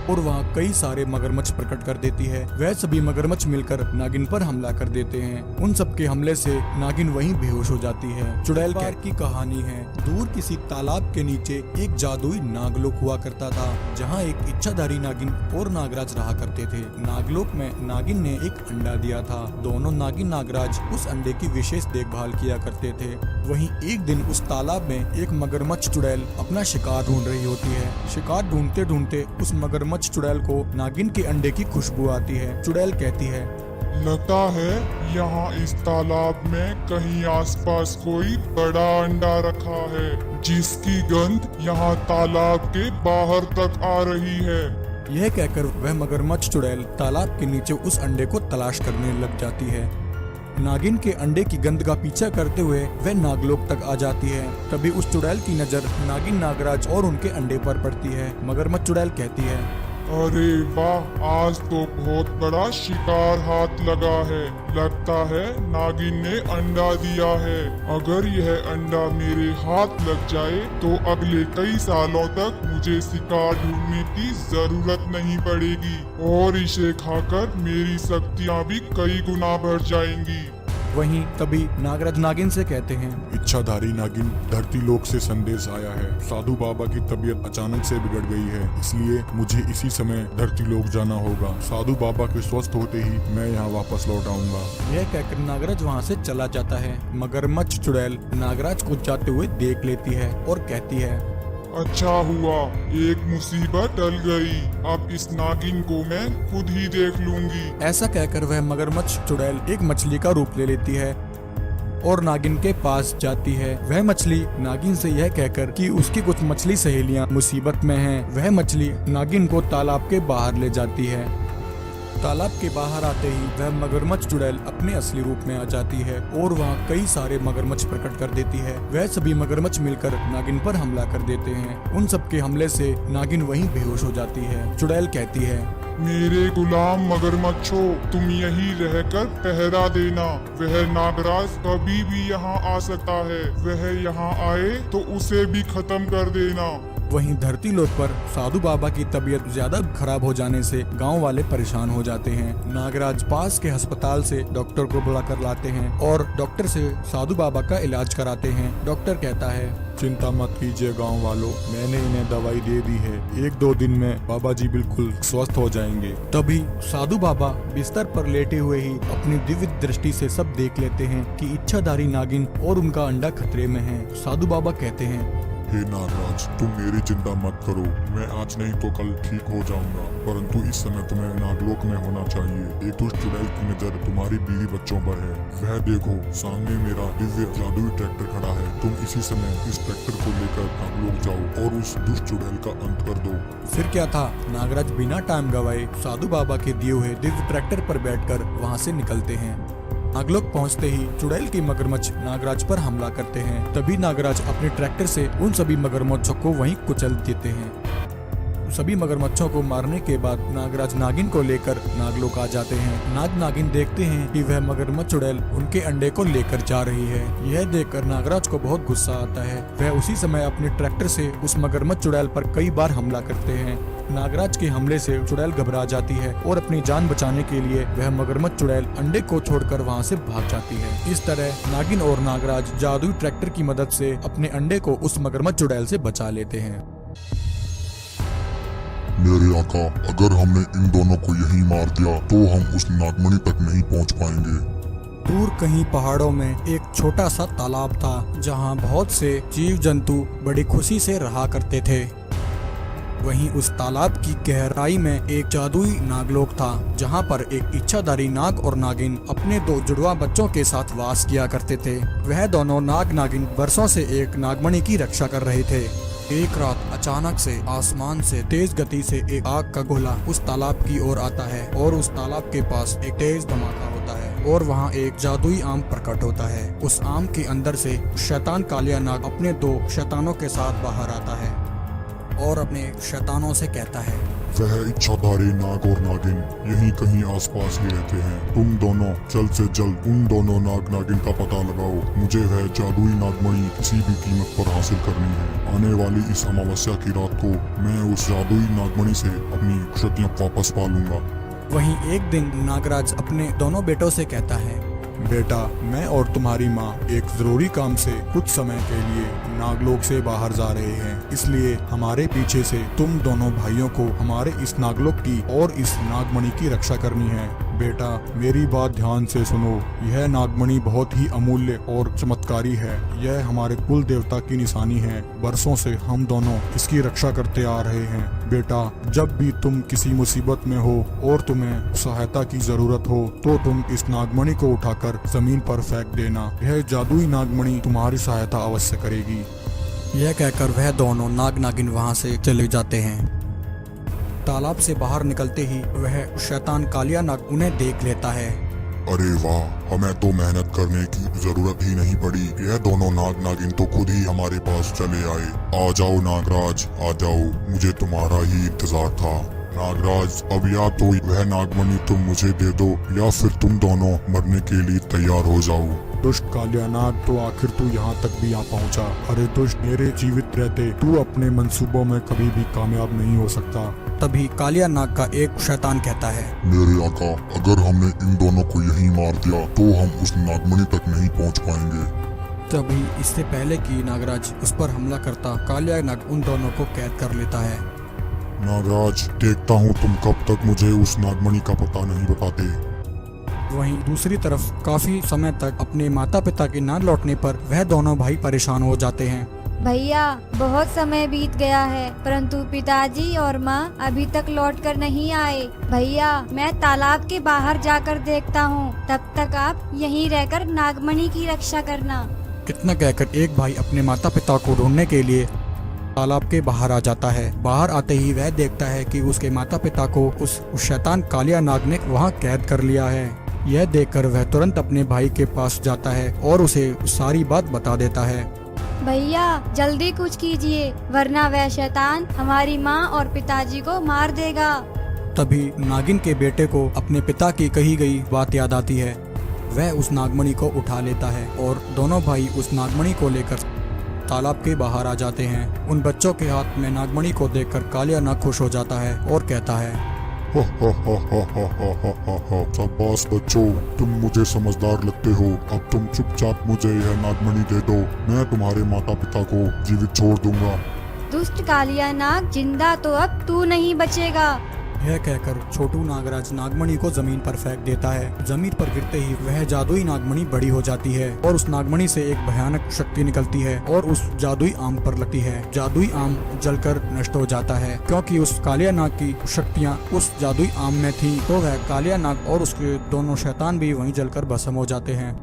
और वहाँ कई सारे मगरमच्छ प्रकट कर देती है। वह सभी मगरमच्छ मिलकर नागिन पर हमला कर देते हैं। उन सबके हमले से नागिन वहीं बेहोश हो जाती है। चुड़ैल की कहानी है। दूर किसी तालाब के नीचे एक जादुई नागलोक हुआ करता था, जहाँ एक इच्छाधारी नागिन और नागराज रहा करते थे। नागलोक में नागिन ने एक अंडा दिया था। दोनों नागिन नागराज उस अंडे की विशेष देखभाल किया करते थे। वहीं एक दिन उस तालाब में एक मगरमच्छ चुड़ैल अपना शिकार ढूंढ रही होती है। शिकार ढूंढते ढूंढते उस मगरमच्छ चुड़ैल को नागिन के अंडे की खुशबू आती है। चुड़ैल कहती है, लगता है यहाँ इस तालाब में कहीं आसपास कोई बड़ा अंडा रखा है, जिसकी गंध यहाँ तालाब के बाहर तक आ रही है। यह कहकर वह मगरमच्छ चुड़ैल तालाब के नीचे उस अंडे को तलाश करने लग जाती है। नागिन के अंडे की गंध का पीछा करते हुए वह नागलोक तक आ जाती है। तभी उस चुड़ैल की नजर नागिन नागराज और उनके अंडे पर पड़ती है। मगरमच्छ चुड़ैल कहती है, अरे वाह, आज तो बहुत बड़ा शिकार हाथ लगा है। लगता है नागिन ने अंडा दिया है। अगर यह अंडा मेरे हाथ लग जाए तो अगले कई सालों तक मुझे शिकार ढूंढने की जरूरत नहीं पड़ेगी और इसे खाकर मेरी शक्तियाँ भी कई गुना बढ़ जाएंगी। वहीं तभी नागराज नागिन से कहते हैं, इच्छाधारी नागिन, धरती लोक से संदेश आया है। साधु बाबा की तबीयत अचानक से बिगड़ गई है, इसलिए मुझे इसी समय धरती लोक जाना होगा। साधु बाबा के स्वस्थ होते ही मैं यहाँ वापस लौट आऊंगा। यह कहकर नागराज वहाँ से चला जाता है। मगरमच्छ चुड़ैल नागराज को जाते हुए देख लेती है और कहती है, अच्छा हुआ, एक मुसीबत टल गई। अब इस नागिन को मैं खुद ही देख लूंगी। ऐसा कहकर वह मगरमच्छ चुड़ैल एक मछली का रूप ले लेती है और नागिन के पास जाती है। वह मछली नागिन से यह कहकर कि उसकी कुछ मछली सहेलियां मुसीबत में हैं, वह मछली नागिन को तालाब के बाहर ले जाती है। तालाब के बाहर आते ही वह मगरमच्छ चुड़ैल अपने असली रूप में आ जाती है और वहाँ कई सारे मगरमच्छ प्रकट कर देती है। वह सभी मगरमच्छ मिलकर नागिन पर हमला कर देते हैं। उन सबके हमले से नागिन वहीं बेहोश हो जाती है। चुड़ैल कहती है, मेरे गुलाम मगरमच्छो, तुम यहीं रहकर पहरा देना। वह नागराज कभी भी यहाँ आ सकता है। वह यहाँ आए तो उसे भी खत्म कर देना। वहीं धरती लोक पर साधु बाबा की तबीयत ज्यादा खराब हो जाने से गांव वाले परेशान हो जाते हैं। नागराज पास के अस्पताल से डॉक्टर को बुलाकर लाते हैं और डॉक्टर से साधु बाबा का इलाज कराते हैं। डॉक्टर कहता है, चिंता मत कीजिए गांव वालों, मैंने इन्हें दवाई दे दी है। 1-2 दिन में बाबा जी बिल्कुल स्वस्थ हो जाएंगे। तभी साधु बाबा बिस्तर पर लेटे हुए ही अपनी दिव्य दृष्टि से सब देख लेते हैं कि इच्छाधारी नागिन और उनका अंडा खतरे में है। साधु बाबा कहते हैं, हे नागराज, तुम मेरी चिंता मत करो। मैं आज नहीं तो कल ठीक हो जाऊंगा, परंतु इस समय तुम्हें नागलोक में होना चाहिए। एक दुष्ट चुड़ैल की नजर तुम्हारी बीवी बच्चों पर है। वह देखो, सामने मेरा दिव्य जादुई ट्रैक्टर खड़ा है। तुम इसी समय इस ट्रैक्टर को लेकर नागलोक जाओ और उस दुष्ट चुड़ैल का अंत कर दो। फिर क्या था, नागराज बिना टाइम गवाए साधु बाबा के दिए हुए दिव्य ट्रैक्टर पर बैठकर वहाँ से निकलते हैं। नागलोक पहुंचते ही चुड़ैल के मगरमच्छ नागराज पर हमला करते हैं। तभी नागराज अपने ट्रैक्टर से उन सभी मगरमच्छों को वहीं कुचल देते हैं। सभी मगरमच्छों को मारने के बाद नागराज नागिन को लेकर नागलोक आ जाते हैं। नागिन देखते हैं कि वह मगरमच्छ चुड़ैल उनके अंडे को लेकर जा रही है। यह देखकर नागराज को बहुत गुस्सा आता है। वह उसी समय अपने ट्रैक्टर से उस मगरमच्छ चुड़ैल पर कई बार हमला करते हैं। नागराज के हमले से चुड़ैल घबरा जाती है और अपनी जान बचाने के लिए वह मगरमच्छ चुड़ैल अंडे को छोड़कर वहां से भाग जाती है। इस तरह नागिन और नागराज जादुई ट्रैक्टर की मदद से अपने अंडे को उस मगरमच्छ चुड़ैल से बचा लेते हैं। मेरे आका, अगर हमने इन दोनों को यहीं मार दिया तो हम उस नागमणि तक नहीं पहुंच पाएंगे। दूर कहीं पहाड़ों में एक छोटा सा तालाब था, जहां बहुत से जीव जंतु बड़ी खुशी से रहा करते थे। वहीं उस तालाब की गहराई में एक जादुई नागलोक था, जहां पर एक इच्छाधारी नाग और नागिन अपने 2 जुड़वा बच्चों के साथ वास किया करते थे। वह दोनों नाग नागिन वर्षों से एक नागमणि की रक्षा कर रहे थे। एक रात अचानक से आसमान से तेज गति से एक आग का गोला उस तालाब की ओर आता है और उस तालाब के पास एक तेज धमाका होता है और वहाँ एक जादुई आम प्रकट होता है। उस आम के अंदर से शैतान कालिया नाग अपने 2 शैतानों के साथ बाहर आता है और अपने शैतानों से कहता है, वह इच्छाधारी नाग और नागिन यहीं कहीं आसपास ही रहते हैं। तुम दोनों जल्द से जल्द उन दोनों नाग नागिन का पता लगाओ। मुझे वह जादुई नागमणि किसी भी कीमत पर हासिल करनी है। आने वाली इस अमावस्या की रात को मैं उस जादुई नागमणि से अपनी शक्तियाँ वापस पा लूंगा। वहीं एक दिन नागराज अपने दोनों बेटों से कहता है, बेटा, मैं और तुम्हारी माँ एक जरूरी काम से कुछ समय के लिए नागलोक से बाहर जा रहे हैं, इसलिए हमारे पीछे से तुम दोनों भाइयों को हमारे इस नागलोक की और इस नागमणि की रक्षा करनी है। बेटा, मेरी बात ध्यान से सुनो। यह नागमणि बहुत ही अमूल्य और चमत्कारी है। यह हमारे कुल देवता की निशानी है। बरसों से हम दोनों इसकी रक्षा करते आ रहे हैं। बेटा, जब भी तुम किसी मुसीबत में हो और तुम्हें सहायता की जरूरत हो तो तुम इस नागमणि को उठाकर जमीन पर फेंक देना। यह जादुई नागमणि तुम्हारी सहायता अवश्य करेगी। यह कहकर वह दोनों नाग नागिन वहाँ से चले जाते हैं। तालाब से बाहर निकलते ही वह शैतान कालिया नाग उन्हें देख लेता है। अरे वाह, हमें तो मेहनत करने की जरूरत ही नहीं पड़ी। यह दोनों नाग नागिन तो खुद ही हमारे पास चले आए। आ जाओ नागराज, आ जाओ, मुझे तुम्हारा ही इंतजार था। नागराज, अब या तो वह नागमणि तुम मुझे दे दो या फिर तुम दोनों मरने के लिए तैयार हो जाओ। दुष्ट कालिया नाग, तो आखिर तू यहाँ तक भी आ पहुँचा। अरे दुष्ट, मेरे जीवित रहते तू अपने मंसूबों में कभी भी कामयाब नहीं हो सकता। तभी कालिया नाग का एक शैतान कहता है, मेरे आका, अगर हमने इन दोनों को यहीं मार दिया तो हम उस नागमणि तक नहीं पहुंच पाएंगे। तभी इससे पहले कि नागराज उस पर हमला करता, कालिया नाग उन दोनों को कैद कर लेता है। नागराज, देखता हूँ तुम कब तक मुझे उस नागमणि का पता नहीं बताते। वहीं दूसरी तरफ काफी समय तक अपने माता पिता के न लौटने पर वह दोनों भाई परेशान हो जाते हैं। भैया, बहुत समय बीत गया है परंतु पिताजी और माँ अभी तक लौटकर नहीं आए। भैया, मैं तालाब के बाहर जाकर देखता हूँ, तब तक आप यहीं रहकर नागमणि की रक्षा करना। इतना कहकर एक भाई अपने माता पिता को ढूंढने के लिए तालाब के बाहर आ जाता है। बाहर आते ही वह देखता है कि उसके माता पिता को उस शैतान कालिया नाग ने वहाँ कैद कर लिया है। यह देखकर वह तुरंत अपने भाई के पास जाता है और उसे सारी बात बता देता है। भैया, जल्दी कुछ कीजिए वरना वह शैतान हमारी माँ और पिताजी को मार देगा। तभी नागिन के बेटे को अपने पिता की कही गई बात याद आती है। वह उस नागमणि को उठा लेता है और दोनों भाई उस नागमणि को लेकर तालाब के बाहर आ जाते हैं। उन बच्चों के हाथ में नागमणि को देखकर कालिया नाग खुश हो जाता है और कहता है, शाबाश बच्चों, तुम मुझे समझदार लगते हो। अब तुम चुपचाप मुझे यह नागमणि दे दो, मैं तुम्हारे माता पिता को जीवित छोड़ दूंगा। दुष्ट कालिया नाग, जिंदा तो अब तू नहीं बचेगा। यह कहकर छोटू नागराज नागमणि को जमीन पर फेंक देता है। जमीन पर गिरते ही वह जादुई नागमणि बड़ी हो जाती है और उस नागमणि से एक भयानक शक्ति निकलती है और उस जादुई आम पर लगती है। जादुई आम जलकर नष्ट हो जाता है। क्योंकि उस कालिया नाग की शक्तियाँ उस जादुई आम में थी, तो वह कालिया नाग और उसके दोनों शैतान भी वहीं जलकर भस्म हो जाते हैं।